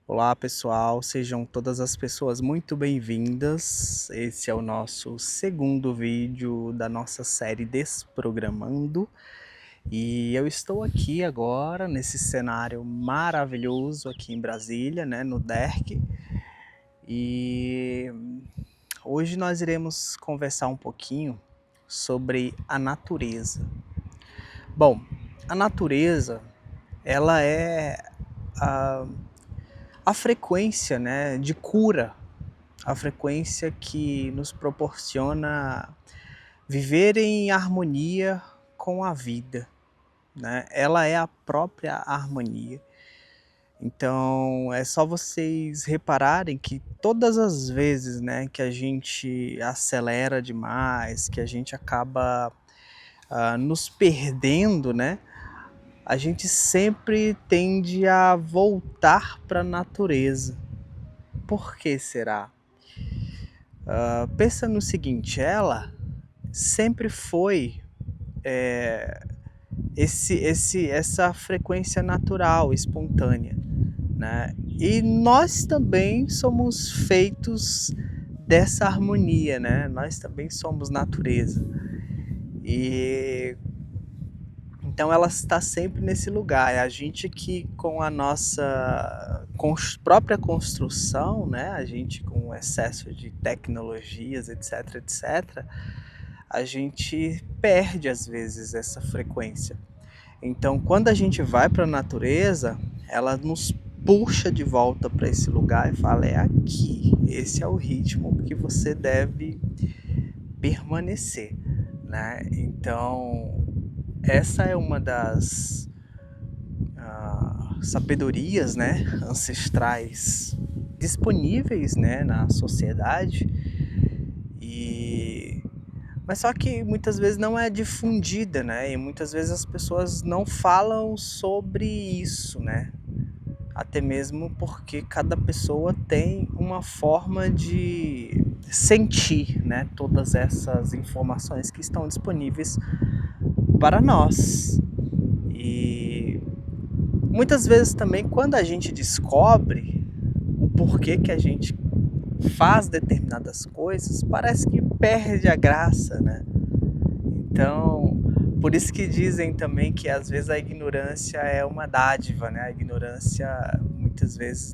Olá pessoal, sejam todas as pessoas muito bem-vindas. Esse é o nosso segundo vídeo da nossa série Desprogramando. E eu estou aqui agora nesse cenário maravilhoso aqui em Brasília, né, no DERC. E hoje nós iremos conversar um pouquinho sobre a natureza. Bom, a natureza, ela é a frequência, né, de cura, a frequência que nos proporciona viver em harmonia com a vida, né? Ela é a própria harmonia. Então é só vocês repararem que todas as vezes, né, que a gente acelera demais, que a gente acaba nos perdendo, né? A gente sempre tende a voltar para a natureza. Por que será? Pensa no seguinte, ela sempre foi essa frequência natural, espontânea, né? E nós também somos feitos dessa harmonia, né? Nós também somos natureza. E então ela está sempre nesse lugar. É a gente que com a nossa própria construção, né? A gente com o excesso de tecnologias, etc, etc, a gente perde às vezes essa frequência. Então, quando a gente vai para a natureza, ela nos puxa de volta para esse lugar e fala: é aqui, esse é o ritmo que você deve permanecer, né? Então, essa é uma das sabedorias, né, ancestrais disponíveis, né, na sociedade. Mas só que muitas vezes não é difundida, né? E muitas vezes as pessoas não falam sobre isso, né? Até mesmo porque cada pessoa tem uma forma de sentir, né? Todas essas informações que estão disponíveis para nós. E muitas vezes também quando a gente descobre o porquê que a gente faz determinadas coisas, parece que perde a graça, né? Então, por isso que dizem também que às vezes a ignorância é uma dádiva, né? A ignorância muitas vezes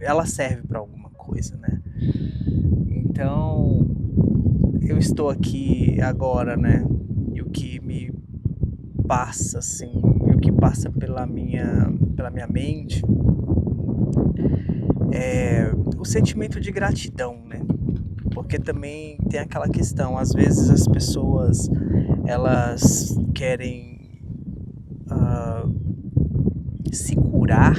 ela serve para alguma coisa, né? Então, eu estou aqui agora, né? E o que me passa, assim, e o que passa pela minha mente é o sentimento de gratidão, né? Porque também tem aquela questão, às vezes as pessoas elas querem se curar,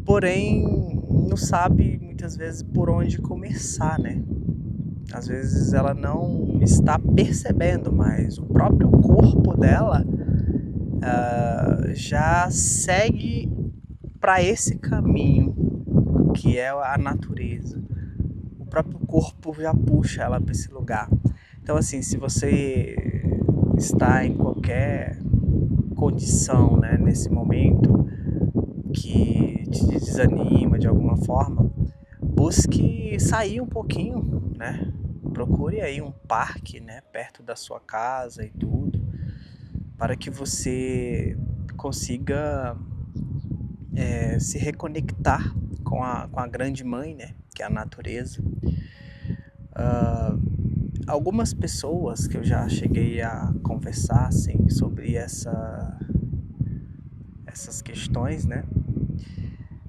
porém não sabe muitas vezes por onde começar, né? Às vezes ela não está percebendo, mas o próprio corpo dela já segue para esse caminho que é a natureza. O próprio corpo já puxa ela para esse lugar. Então, assim, se você está em qualquer condição, né, nesse momento que te desanima de alguma forma, busque sair um pouquinho, né? Procure aí um parque, né, perto da sua casa e tudo, para que você consiga se reconectar com a grande mãe, né, que é a natureza. Algumas pessoas que eu já cheguei a conversar assim, sobre essas questões, né?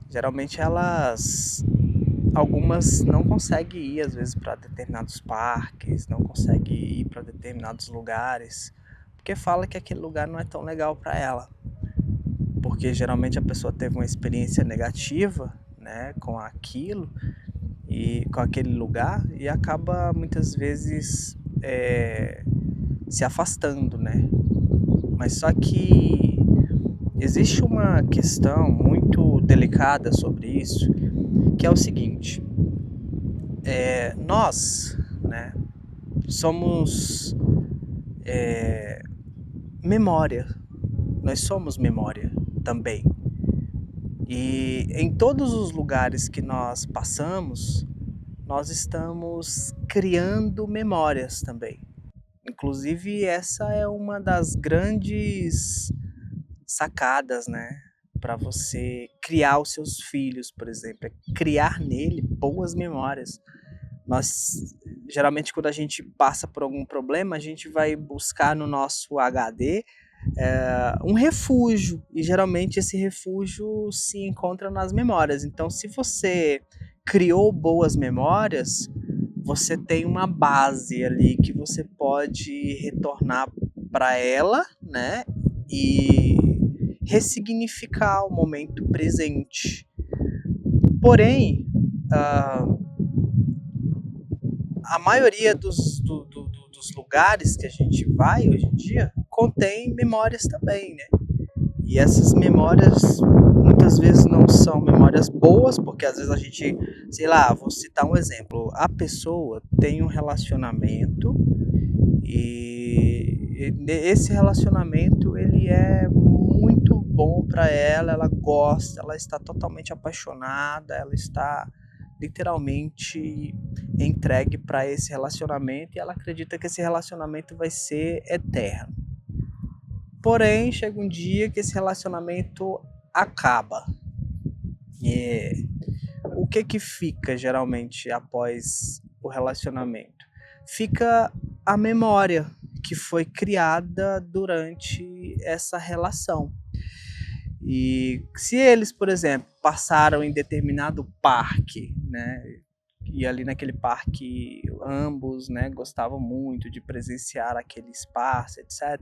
Geralmente algumas não conseguem ir às vezes para determinados parques, não conseguem ir para determinados lugares, porque fala que aquele lugar não é tão legal para ela, porque geralmente a pessoa teve uma experiência negativa, né, com aquilo e com aquele lugar e acaba muitas vezes se afastando, né? Mas só que existe uma questão muito delicada sobre isso, que é o seguinte: nós, né, somos memória, nós somos memória. também. E em todos os lugares que nós passamos, nós estamos criando memórias também. Inclusive, essa é uma das grandes sacadas, né? Para você criar os seus filhos, por exemplo, é criar nele boas memórias. Nós, geralmente, quando a gente passa por algum problema, a gente vai buscar no nosso HD um refúgio, e geralmente esse refúgio se encontra nas memórias. Então, se você criou boas memórias, você tem uma base ali que você pode retornar para ela, né? E ressignificar o momento presente. Porém, a maioria dos lugares que a gente vai hoje em dia contém memórias também, né? E essas memórias muitas vezes não são memórias boas, porque às vezes a gente, sei lá, vou citar um exemplo, a pessoa tem um relacionamento e esse relacionamento ele é muito bom para ela, ela gosta, ela está totalmente apaixonada, ela está literalmente entregue para esse relacionamento e ela acredita que esse relacionamento vai ser eterno. Porém, chega um dia que esse relacionamento acaba. E o que fica geralmente após o relacionamento? Fica a memória que foi criada durante essa relação. E se eles, por exemplo, passaram em determinado parque, né? E ali naquele parque ambos, né, gostavam muito de presenciar aquele espaço, etc.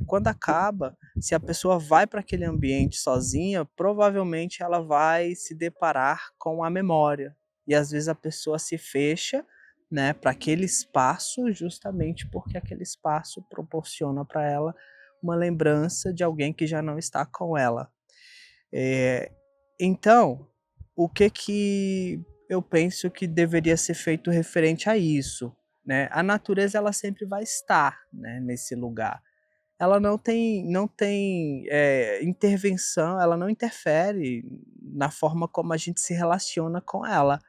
Quando acaba, se a pessoa vai para aquele ambiente sozinha, provavelmente ela vai se deparar com a memória. E às vezes a pessoa se fecha, né, para aquele espaço, justamente porque aquele espaço proporciona para ela uma lembrança de alguém que já não está com ela. Então, o que eu penso que deveria ser feito referente a isso, né? A natureza ela sempre vai estar, né, nesse lugar. Ela não tem intervenção, ela não interfere na forma como a gente se relaciona com ela,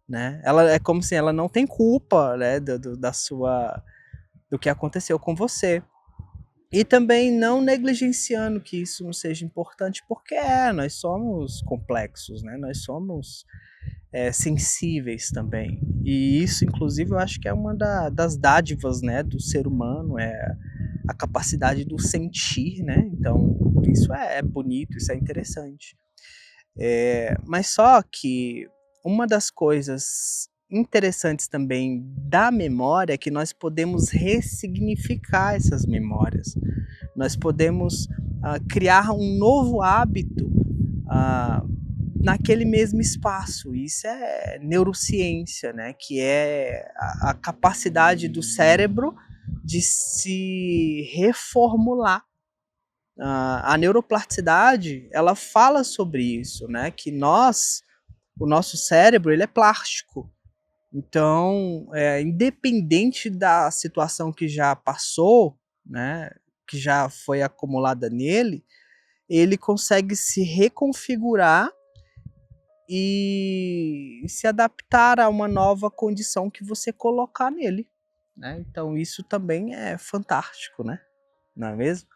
né? Ela é como se ela não tem culpa, né, do que aconteceu com você. E também não negligenciando que isso não seja importante, porque nós somos complexos, né? Nós somos sensíveis também. E isso, inclusive, eu acho que é uma das dádivas, né, do ser humano, é a capacidade do sentir, né? Então, isso é bonito, isso é interessante. Mas só que uma das coisas interessantes também da memória é que nós podemos ressignificar essas memórias. Nós podemos criar um novo hábito naquele mesmo espaço. Isso é neurociência, né? Que é a capacidade do cérebro de se reformular. A neuroplasticidade, ela fala sobre isso, né? Que o nosso cérebro, ele é plástico. Então, independente da situação que já passou, né? Que já foi acumulada nele, ele consegue se reconfigurar e se adaptar a uma nova condição que você colocar nele, né? Então isso também é fantástico, né? Não é mesmo?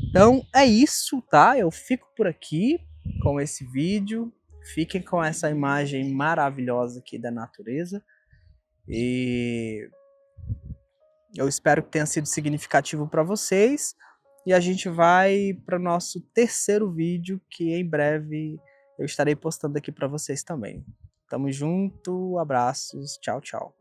Então é isso, tá? Eu fico por aqui com esse vídeo. Fiquem com essa imagem maravilhosa aqui da natureza. E eu espero que tenha sido significativo para vocês. E a gente vai para o nosso terceiro vídeo, que em breve eu estarei postando aqui para vocês também. Tamo junto, abraços, tchau, tchau.